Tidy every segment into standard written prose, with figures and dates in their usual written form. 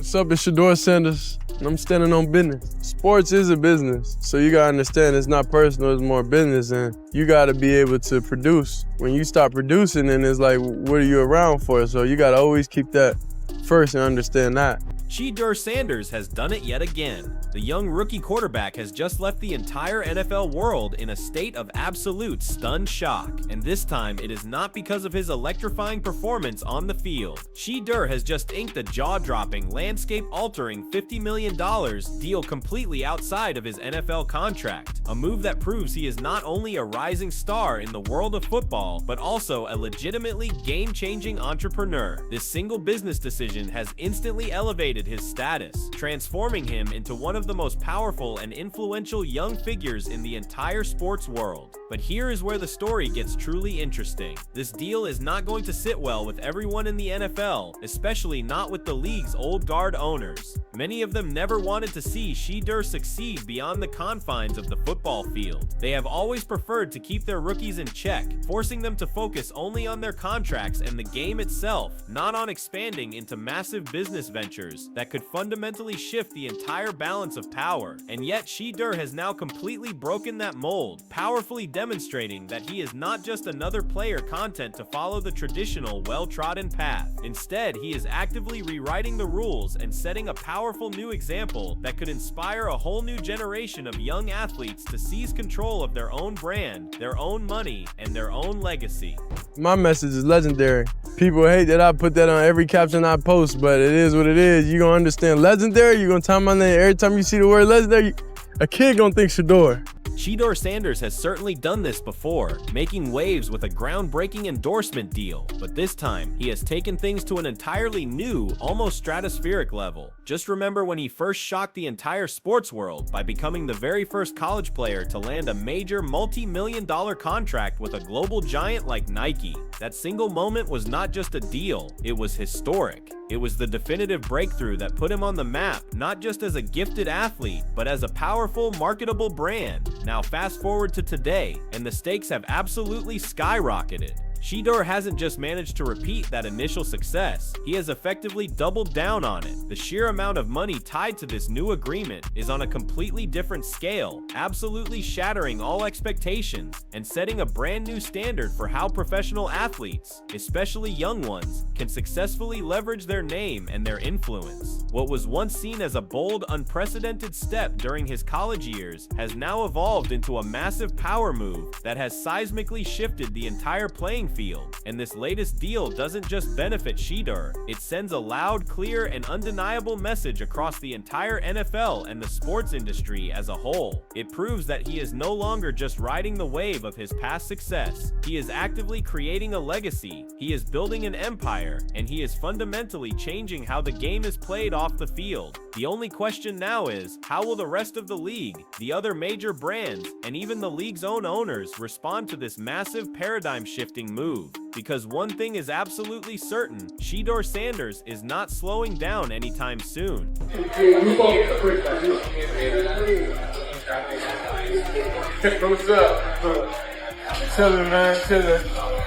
What's up, it's Shedeur Sanders, and I'm standing on business. Sports is a business, so you gotta understand it's not personal, it's more business, and you gotta be able to produce. When you start producing, then it's like, what are you around for? So you gotta always keep that first and understand that. Shedeur Sanders has done it yet again. The young rookie quarterback has just left the entire NFL world in a state of absolute stunned shock. And this time, it is not because of his electrifying performance on the field. Shedeur has just inked a jaw-dropping, landscape-altering $50 million deal completely outside of his NFL contract. A move that proves he is not only a rising star in the world of football, but also a legitimately game-changing entrepreneur. This single business decision has instantly elevated his status, transforming him into one of the most powerful and influential young figures in the entire sports world. But here is where the story gets truly interesting. This deal is not going to sit well with everyone in the NFL, especially not with the league's old guard owners. Many of them never wanted to see Shedeur succeed beyond the confines of the football field. They have always preferred to keep their rookies in check, forcing them to focus only on their contracts and the game itself, not on expanding into massive business ventures that could fundamentally shift the entire balance of power. And yet Shedeur has now completely broken that mold, powerfully demonstrating that he is not just another player content to follow the traditional well-trodden path. Instead, he is actively rewriting the rules and setting a powerful new example that could inspire a whole new generation of young athletes to seize control of their own brand, their own money, and their own legacy. My message is legendary. People hate that I put that on every caption I post, but it is what it is. You gonna understand legendary, you gonna tell my name every time you see the word legendary, a kid gonna think Shedeur. Shedeur Sanders has certainly done this before, making waves with a groundbreaking endorsement deal, but this time he has taken things to an entirely new, almost stratospheric level. Just remember when he first shocked the entire sports world by becoming the very first college player to land a major multi-million-dollar contract with a global giant like Nike. That single moment was not just a deal, it was historic. It was the definitive breakthrough that put him on the map, not just as a gifted athlete, but as a powerful, marketable brand. Now fast forward to today, and the stakes have absolutely skyrocketed. Shedeur hasn't just managed to repeat that initial success, he has effectively doubled down on it. The sheer amount of money tied to this new agreement is on a completely different scale, absolutely shattering all expectations and setting a brand new standard for how professional athletes, especially young ones, can successfully leverage their name and their influence. What was once seen as a bold, unprecedented step during his college years has now evolved into a massive power move that has seismically shifted the entire playing field. And this latest deal doesn't just benefit Shedeur, it sends a loud, clear, and undeniable message across the entire NFL and the sports industry as a whole. It proves that he is no longer just riding the wave of his past success. He is actively creating a legacy, he is building an empire, and he is fundamentally changing how the game is played off the field. The only question now is, how will the rest of the league, the other major brands, and even the league's own owners respond to this massive paradigm-shifting move? Because one thing is absolutely certain, Shedeur Sanders is not slowing down anytime soon. What's up? Chillin', man, chillin'.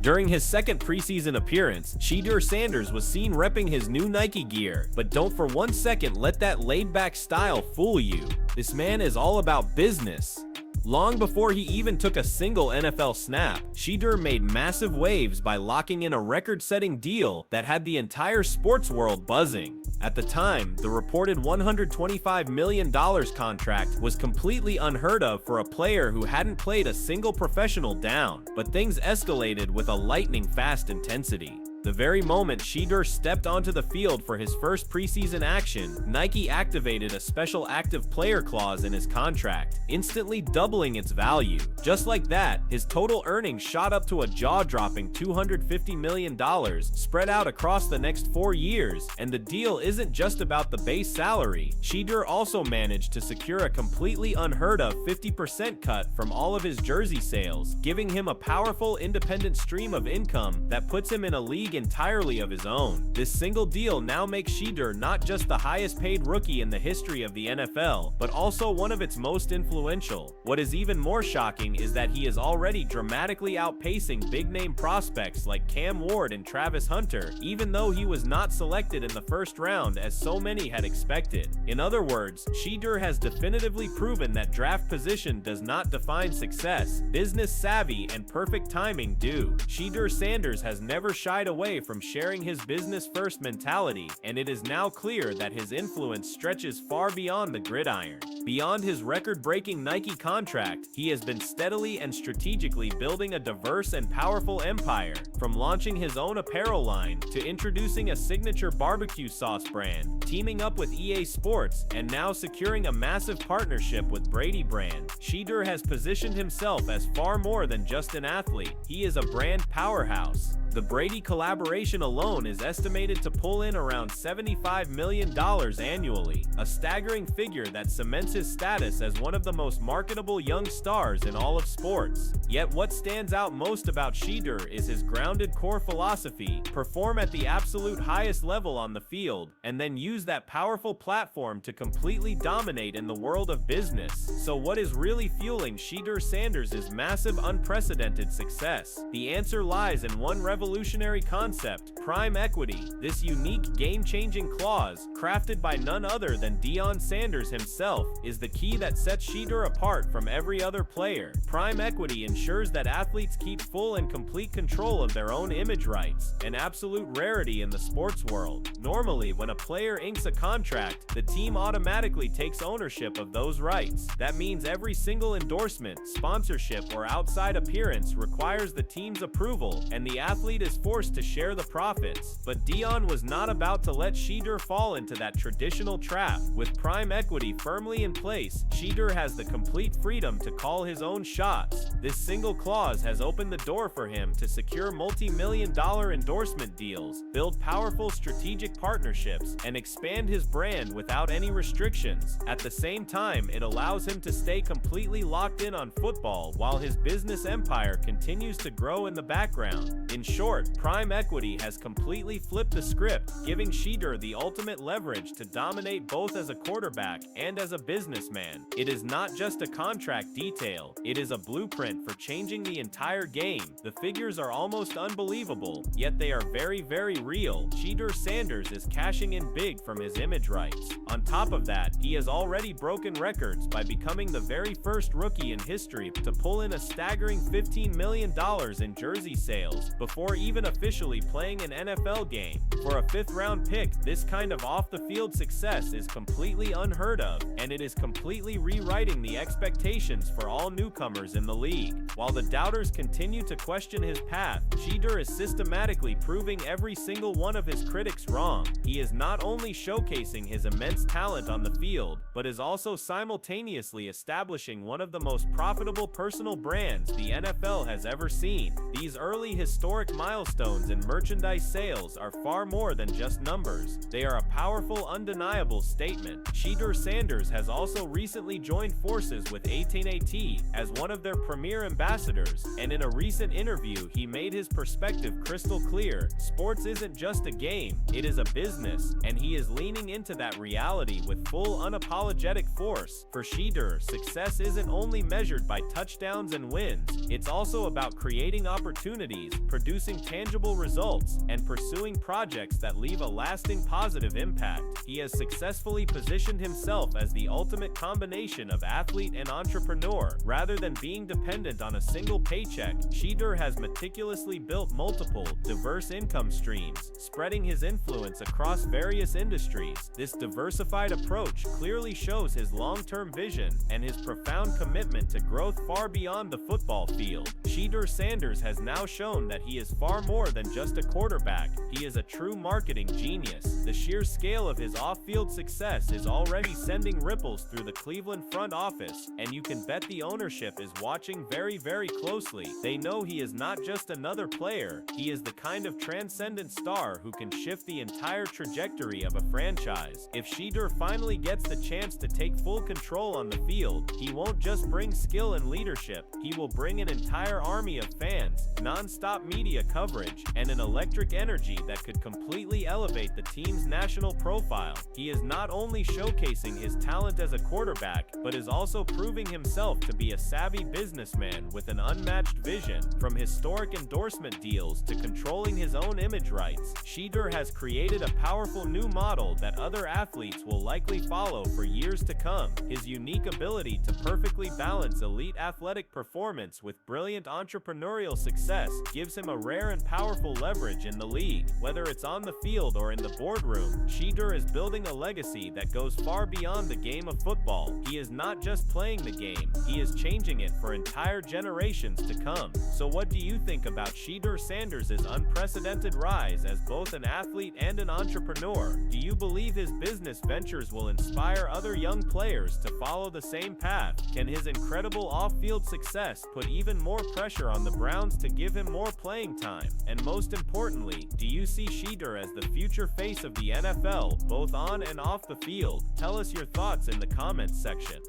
During his second preseason appearance, Shedeur Sanders was seen repping his new Nike gear, but don't for 1 second let that laid-back style fool you. This man is all about business. Long before he even took a single NFL snap, Shedeur made massive waves by locking in a record-setting deal that had the entire sports world buzzing. At the time, the reported $125 million contract was completely unheard of for a player who hadn't played a single professional down, but things escalated with a lightning-fast intensity. The very moment Shedeur stepped onto the field for his first preseason action, Nike activated a special active player clause in his contract, instantly doubling its value. Just like that, his total earnings shot up to a jaw-dropping $250 million, spread out across the next 4 years. And the deal isn't just about the base salary. Shedeur also managed to secure a completely unheard of 50% cut from all of his jersey sales, giving him a powerful independent stream of income that puts him in a league league entirely of his own. This single deal now makes Shedeur not just the highest paid rookie in the history of the NFL, but also one of its most influential. What is even more shocking is that he is already dramatically outpacing big-name prospects like Cam Ward and Travis Hunter, even though he was not selected in the first round as so many had expected. In other words, Shedeur has definitively proven that draft position does not define success. Business savvy and perfect timing do. Shedeur Sanders has never shied away from sharing his business-first mentality, and it is now clear that his influence stretches far beyond the gridiron. Beyond his record-breaking Nike contract, he has been steadily and strategically building a diverse and powerful empire, from launching his own apparel line to introducing a signature barbecue sauce brand, teaming up with EA Sports, and now securing a massive partnership with Brady Brand. Shedeur has positioned himself as far more than just an athlete. He is a brand powerhouse. The Brady collaboration alone is estimated to pull in around $75 million annually, a staggering figure that cements his status as one of the most marketable young stars in all of sports. Yet what stands out most about Shedeur is his grounded core philosophy: perform at the absolute highest level on the field, and then use that powerful platform to completely dominate in the world of business. So what is really fueling Shedeur Sanders' massive, unprecedented success? The answer lies in one revolutionary concept: prime equity. This unique, game-changing clause, crafted by none other than Deion Sanders himself, is the key that sets Shedeur apart from every other player. Prime equity ensures that athletes keep full and complete control of their own image rights, an absolute rarity in the sports world. Normally, when a player inks a contract, the team automatically takes ownership of those rights. That means every single endorsement, sponsorship, or outside appearance requires the team's approval, and the athlete is forced to share the profits. But Deion was not about to let Shedeur fall into that traditional trap. With prime equity firmly in place, Shedeur has the complete freedom to call his own shots. This single clause has opened the door for him to secure multi-million-dollar endorsement deals, build powerful strategic partnerships, and expand his brand without any restrictions. At the same time, it allows him to stay completely locked in on football while his business empire continues to grow in the background. In short, prime equity has completely flipped the script, giving Shedeur the ultimate leverage to dominate both as a quarterback and as a businessman. It is not just a contract detail, it is a blueprint for changing the entire game. The figures are almost unbelievable, yet they are very, very real. Shedeur Sanders is cashing in big from his image rights. On top of that, he has already broken records by becoming the very first rookie in history to pull in a staggering $15 million in jersey sales before even officially playing an NFL game. For a fifth-round pick, this kind of off-the-field success is completely unheard of, and it is completely rewriting the expectations for all newcomers in the league. While the doubters continue to question his path, Shedeur is systematically proving every single one of his critics wrong. He is not only showcasing his immense talent on the field, but is also simultaneously establishing one of the most profitable personal brands the NFL has ever seen. These early historic milestones in merchandise sales are far more than just numbers. They are a powerful, undeniable statement. Shedeur Sanders has also recently joined forces with AT&T as one of their premier ambassadors, and in a recent interview, he made his perspective crystal clear. Sports isn't just a game, it is a business, and he is leaning into that reality with full, unapologetic force. For Shedeur, success isn't only measured by touchdowns and wins, it's also about creating opportunities, producing tangible results, and pursuing projects that leave a lasting positive impact. He has successfully positioned himself as the ultimate combination of athlete and entrepreneur. Rather than being dependent on a single paycheck, Shedeur has meticulously built multiple, diverse income streams, spreading his influence across various industries. This diversified approach clearly shows his long-term vision and his profound commitment to growth far beyond the football field. Shedeur Sanders has now shown that he is far more than just a quarterback. He is a true marketing genius. The sheer scale of his off-field success is already sending ripples through the Cleveland front office, and you can bet the ownership is watching very, very closely. They know he is not just another player, he is the kind of transcendent star who can shift the entire trajectory of a franchise. If Shedeur finally gets the chance to take full control on the field, he won't just bring skill and leadership, he will bring an entire army of fans, non-stop media media coverage, and an electric energy that could completely elevate the team's national profile. He is not only showcasing his talent as a quarterback, but is also proving himself to be a savvy businessman with an unmatched vision. From historic endorsement deals to controlling his own image rights, Shedeur has created a powerful new model that other athletes will likely follow for years to come. His unique ability to perfectly balance elite athletic performance with brilliant entrepreneurial success gives him a rare and powerful leverage in the league. Whether it's on the field or in the boardroom, Shedeur is building a legacy that goes far beyond the game of football. He is not just playing the game, he is changing it for entire generations to come. So what do you think about Shedeur Sanders' unprecedented rise as both an athlete and an entrepreneur? Do you believe his business ventures will inspire other young players to follow the same path? Can his incredible off-field success put even more pressure on the Browns to give him more playing time? And most importantly, do you see Shedeur as the future face of the NFL, both on and off the field? Tell us your thoughts in the comments section.